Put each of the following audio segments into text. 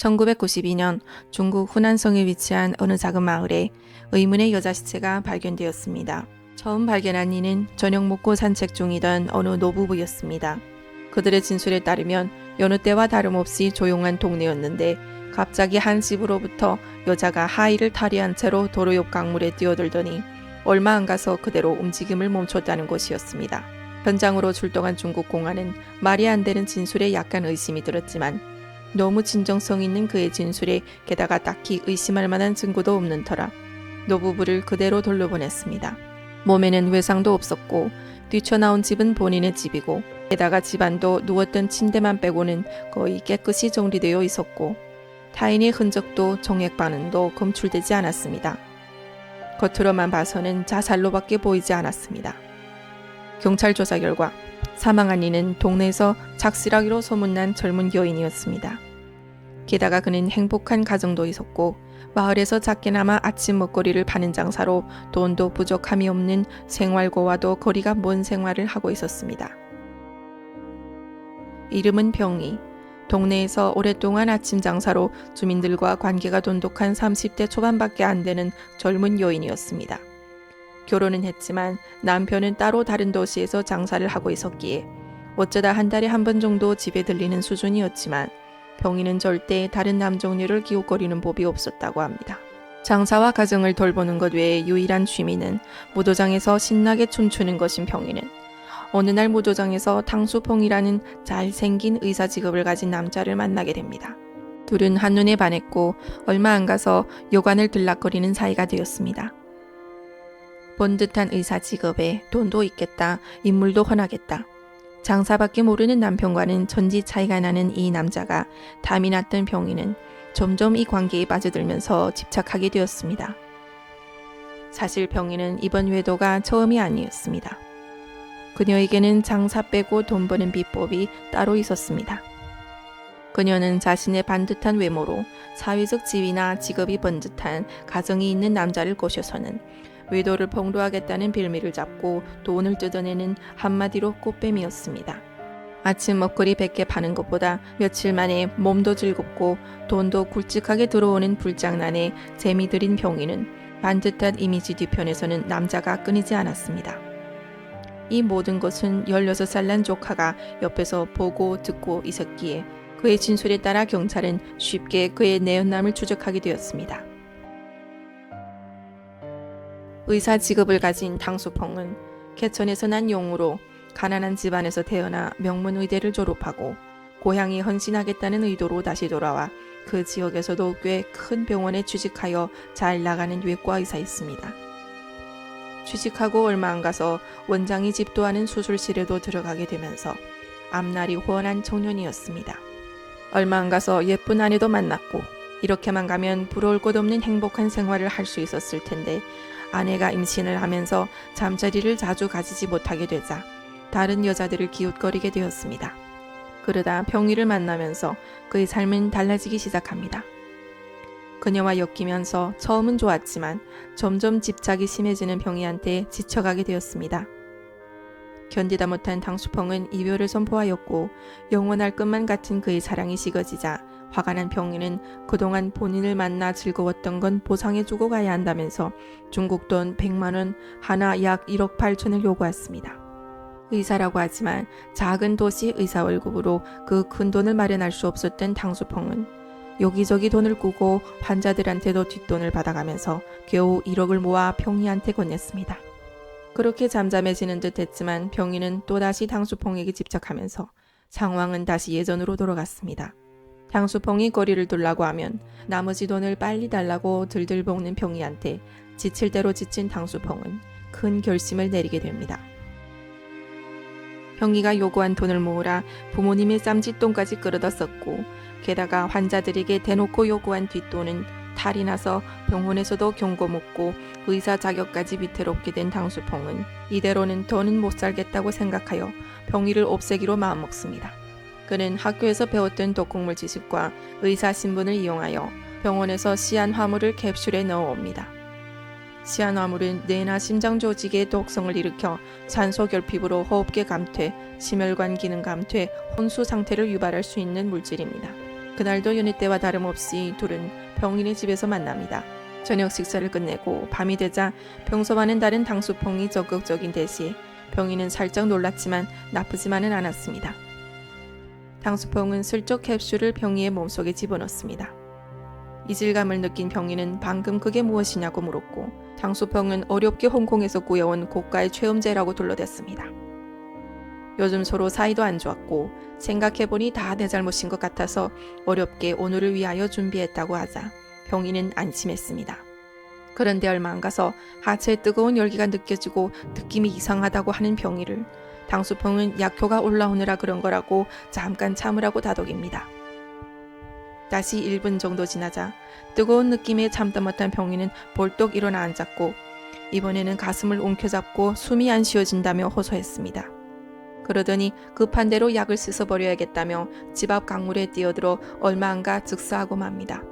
1992년 중국 후난성에 위치한 어느 작은 마을에 의문의 여자 시체가 발견되었습니다. 처음 발견한 이는 저녁 먹고 산책 중이던 어느 노부부였습니다. 그들의 진술에 따르면 여느 때와 다름없이 조용한 동네였는데 갑자기 한 집으로부터 여자가 하의를 탈의한 채로 도로 옆 강물에 뛰어들더니 얼마 안 가서 그대로 움직임을 멈췄다는 것이었습니다. 현장으로 출동한 중국 공안은 말이 안 되는 진술에 약간 의심이 들었지만 너무 진정성 있는 그의 진술에 게다가 딱히 의심할 만한 증거도 없는 터라 노부부를 그대로 돌려보냈습니다. 몸에는 외상도 없었고 뛰쳐나온 집은 본인의 집이고 게다가 집안도 누웠던 침대만 빼고는 거의 깨끗이 정리되어 있었고 타인의 흔적도 정액 반응도 검출되지 않았습니다. 겉으로만 봐서는 자살로밖에 보이지 않았습니다. 경찰 조사 결과 사망한 이는 동네에서 착실하기로 소문난 젊은 여인이었습니다. 게다가 그는 행복한 가정도 있었고 마을에서 작게나마 아침 먹거리를 파는 장사로 돈도 부족함이 없는 생활고와도 거리가 먼 생활을 하고 있었습니다. 이름은 병희. 동네에서 오랫동안 아침 장사로 주민들과 관계가 돈독한 30대 초반밖에 안 되는 젊은 여인이었습니다. 결혼은 했지만 남편은 따로 다른 도시에서 장사를 하고 있었기에 어쩌다 한 달에 한 번 정도 집에 들리는 수준이었지만 병희는 절대 다른 남종류를 기웃거리는 법이 없었다고 합니다. 장사와 가정을 돌보는 것 외에 유일한 취미는 무도장에서 신나게 춤추는 것인 병희는 어느 날 무도장에서 탕수퐁이라는 잘생긴 의사 직업을 가진 남자를 만나게 됩니다. 둘은 한눈에 반했고 얼마 안 가서 요관을 들락거리는 사이가 되었습니다. 번듯한 의사 직업에 돈도 있겠다, 인물도 훤하겠다. 장사밖에 모르는 남편과는 천지 차이가 나는 이 남자가 담이 났던 병희는 점점 이 관계에 빠져들면서 집착하게 되었습니다. 사실 병희는 이번 외도가 처음이 아니었습니다. 그녀에게는 장사 빼고 돈 버는 비법이 따로 있었습니다. 그녀는 자신의 반듯한 외모로 사회적 지위나 직업이 번듯한 가정이 있는 남자를 꼬셔서는 외도를 폭로하겠다는 빌미를 잡고 돈을 뜯어내는 한마디로 꽃뱀이었습니다. 아침 먹거리 100개 파는 것보다 며칠 만에 몸도 즐겁고 돈도 굵직하게 들어오는 불장난에 재미들인 병희는 반듯한 이미지 뒤편에서는 남자가 끊이지 않았습니다. 이 모든 것은 16살 난 조카가 옆에서 보고 듣고 있었기에 그의 진술에 따라 경찰은 쉽게 그의 내연남을 추적하게 되었습니다. 의사 직업을 가진 탕수퐁은 개천에서 난 용으로 가난한 집안에서 태어나 명문의대를 졸업하고 고향에 헌신하겠다는 의도로 다시 돌아와 그 지역에서도 꽤 큰 병원에 취직하여 잘 나가는 외과 의사였습니다. 취직하고 얼마 안 가서 원장이 집도하는 수술실에도 들어가게 되면서 앞날이 훤한 청년이었습니다. 얼마 안 가서 예쁜 아내도 만났고 이렇게만 가면 부러울 것 없는 행복한 생활을 할 수 있었을 텐데 아내가 임신을 하면서 잠자리를 자주 가지지 못하게 되자 다른 여자들을 기웃거리게 되었습니다. 그러다 병희를 만나면서 그의 삶은 달라지기 시작합니다. 그녀와 엮이면서 처음은 좋았지만 점점 집착이 심해지는 병희한테 지쳐가게 되었습니다. 견디다 못한 탕수퐁은 이별을 선포하였고 영원할 것만 같은 그의 사랑이 식어지자 화가 난 병희는 그동안 본인을 만나 즐거웠던 건 보상해주고 가야 한다면서 중국 돈 100만 원, 하나 약 1억 8천을 요구했습니다. 의사라고 하지만 작은 도시 의사 월급으로 그 큰 돈을 마련할 수 없었던 탕수퐁은 여기저기 돈을 꾸고 환자들한테도 뒷돈을 받아가면서 겨우 1억을 모아 병희한테 건넸습니다. 그렇게 잠잠해지는 듯 했지만 병희는 또다시 탕수퐁에게 집착하면서 상황은 다시 예전으로 돌아갔습니다. 탕수퐁이 거리를 두려고 하면 나머지 돈을 빨리 달라고 들들 볶는 병희한테 지칠 대로 지친 탕수퐁은 큰 결심을 내리게 됩니다. 병희가 요구한 돈을 모으라 부모님의 쌈짓돈까지 끌어다 썼고 게다가 환자들에게 대놓고 요구한 뒷돈은 탈이 나서 병원에서도 경고 묻고 의사 자격까지 위태롭게 된 탕수퐁은 이대로는 더는 못 살겠다고 생각하여 병희를 없애기로 마음먹습니다. 그는 학교에서 배웠던 독극물 지식과 의사 신분을 이용하여 병원에서 시안 화물을 캡슐에 넣어옵니다. 시안 화물은 뇌나 심장 조직의 독성을 일으켜 산소 결핍으로 호흡기 감퇴, 심혈관 기능 감퇴, 혼수 상태를 유발할 수 있는 물질입니다. 그날도 여느 때와 다름없이 둘은 병인의 집에서 만납니다. 저녁 식사를 끝내고 밤이 되자 평소와는 다른 당수펑이 적극적인 대시에 병인은 살짝 놀랐지만 나쁘지만은 않았습니다. 당수펑은 슬쩍 캡슐을 병이의 몸속에 집어넣습니다. 이질감을 느낀 병인은 방금 그게 무엇이냐고 물었고 당수펑은 어렵게 홍콩에서 구해온 고가의 최음제라고 둘러댔습니다. 요즘 서로 사이도 안 좋았고 생각해보니 다 내 잘못인 것 같아서 어렵게 오늘을 위하여 준비했다고 하자 병인은 안심했습니다. 그런데 얼마 안 가서 하체에 뜨거운 열기가 느껴지고 느낌이 이상하다고 하는 병이를 당수펑은 약효가 올라오느라 그런 거라고 잠깐 참으라고 다독입니다. 다시 1분 정도 지나자 뜨거운 느낌에 참다 못한 병인은 벌떡 일어나 앉았고 이번에는 가슴을 움켜잡고 숨이 안 쉬어진다며 호소했습니다. 그러더니 급한 대로 약을 씻어버려야겠다며 집 앞 강물에 뛰어들어 얼마 안 가 즉사하고 맙니다.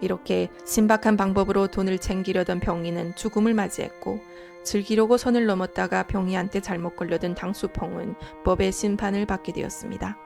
이렇게 신박한 방법으로 돈을 챙기려던 병인은 죽음을 맞이했고 즐기려고 선을 넘었다가 병이한테 잘못 걸려든 당수펑은 법의 심판을 받게 되었습니다.